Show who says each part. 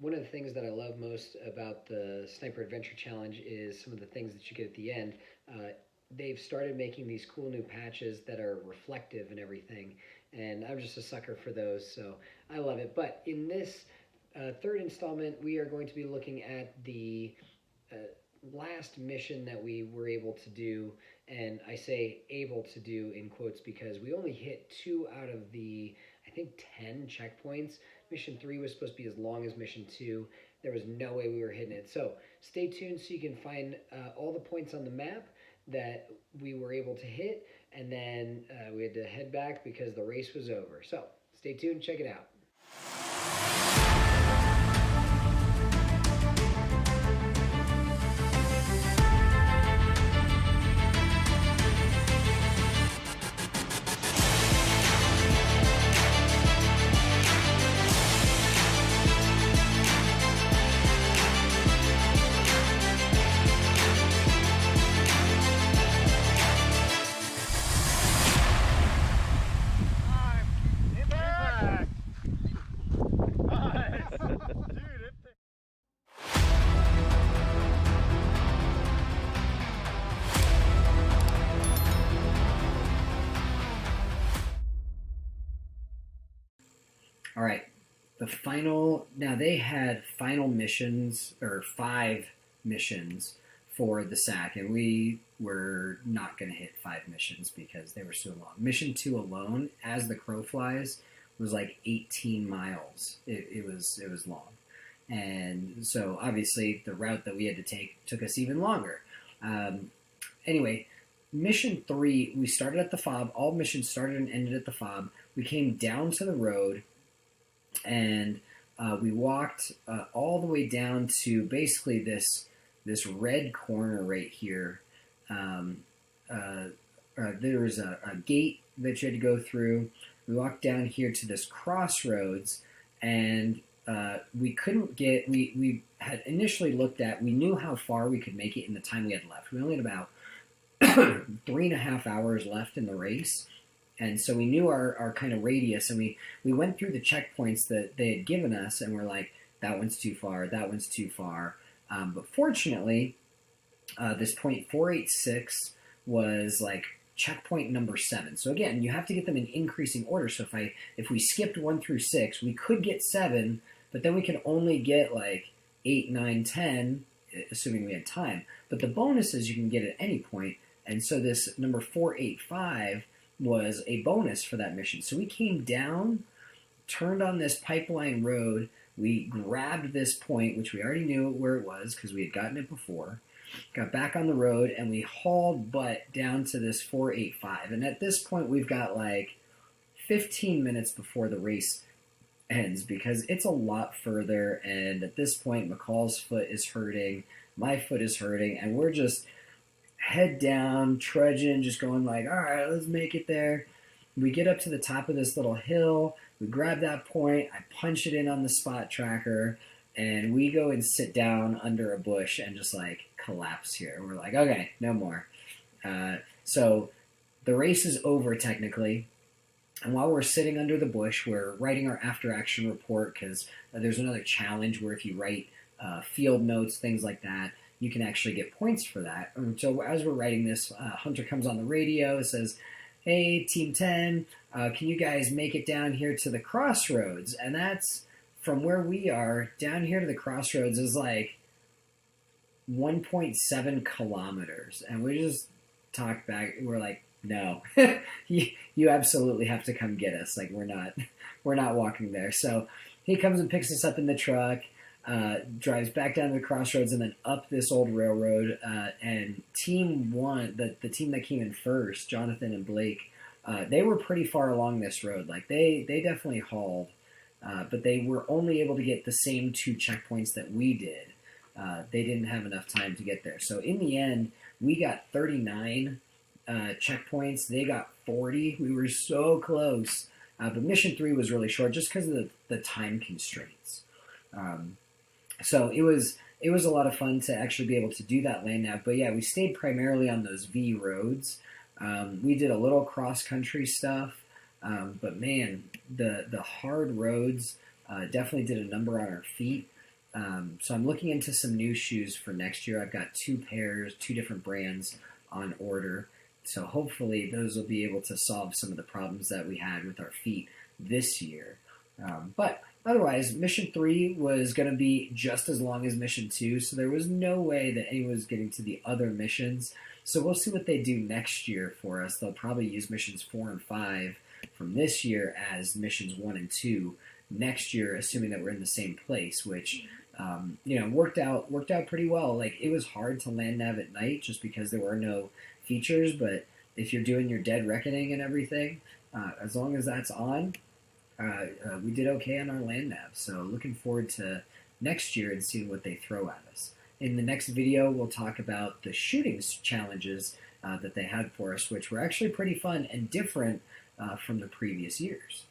Speaker 1: One of the things that I love most about the Sniper Adventure Challenge is some of the things that you get at the end. Uh, they've started making these cool new patches that are reflective and everything, and I'm just a sucker for those, so I love it. But in this third installment, we are going to be looking at the uh, last mission that we were able to do, and I say able to do in quotes because we only hit two out of the, I think, 10 checkpoints. Mission 3 was supposed to be as long as Mission 2. There was no way we were hitting it. So stay tuned so you can find all the points on the map that we were able to hit, and then we had to head back because the race was over. So stay tuned, check it out. All right. The final, now they had final missions, or 5 missions for the SAC, and we were not going to hit 5 missions because they were so long. Mission 2 alone, as the crow flies, was like 18 miles. It was long. And so obviously the route that we had to take took us even longer. Anyway, mission 3, we started at the fob. All missions started and ended at the fob. We came down to the road, and we walked all the way down to basically this red corner right here. Um, there was a gate that you had to go through. We walked down here to this crossroads, and we couldn't get. We had initially looked at. We knew how far we could make it in the time we had left. We only had about 3.5 hours left in the race. And so we knew our kind of radius, and we went through the checkpoints that they had given us, and we're like, that one's too far, that one's too far. But fortunately, this point 486 was like checkpoint number 7. So again, you have to get them in increasing order. So if we skipped 1 through 6, we could get 7, but then we can only get like 8, 9, 10, assuming we had time. But the bonuses you can get at any point. And so this number 485 was a bonus for that mission. So we came down, turned on this pipeline road. We grabbed this point, which we already knew where it was because we had gotten it before. Got back on the road, and we hauled butt down to this 485. And at this point, we've got like 15 minutes before the race ends because it's a lot further. And at this point, McCall's foot is hurting, my foot is hurting, and we're just head down, trudging, just going like, all right, let's make it there. We get up to the top of this little hill. We grab that point. I punch it in on the spot tracker, and we go and sit down under a bush and just like collapse here. We're like, okay, no more. So the race is over technically. And while we're sitting under the bush, we're writing our after action report because there's another challenge where if you write field notes, things like that, you can actually get points for that. And so as we're writing this, Hunter comes on the radio, says, hey, Team 10, can you guys make it down here to the crossroads? And that's from where we are down here to the crossroads is like 1.7 kilometers. And we just talked back. We're like, no, you absolutely have to come get us. Like we're not walking there. So he comes and picks us up in the truck. Drives back down to the crossroads and then up this old railroad. And team 1, the team that came in first, Jonathan and Blake, they were pretty far along this road. Like they definitely hauled, but they were only able to get the same 2 checkpoints that we did. They didn't have enough time to get there. So in the end, we got 39 checkpoints. They got 40. We were so close. But mission 3 was really short just because of the time constraints. So it was a lot of fun to actually be able to do that land nav. But yeah, we stayed primarily on those V roads. We did a little cross country stuff, but man, the hard roads definitely did a number on our feet. So I'm looking into some new shoes for next year. I've got 2 pairs, 2 different brands on order. So hopefully those will be able to solve some of the problems that we had with our feet this year. But otherwise, Mission 3 was going to be just as long as Mission 2, so there was no way that anyone was getting to the other missions. So we'll see what they do next year for us. They'll probably use Missions 4 and 5 from this year as Missions 1 and 2 next year, assuming that we're in the same place, which worked out pretty well. Like, it was hard to land nav at night just because there were no features, but if you're doing your Dead Reckoning and everything, as long as that's on, we did okay on our land nav. So looking forward to next year and seeing what they throw at us. In the next video, we'll talk about the shooting challenges that they had for us, which were actually pretty fun and different from the previous years.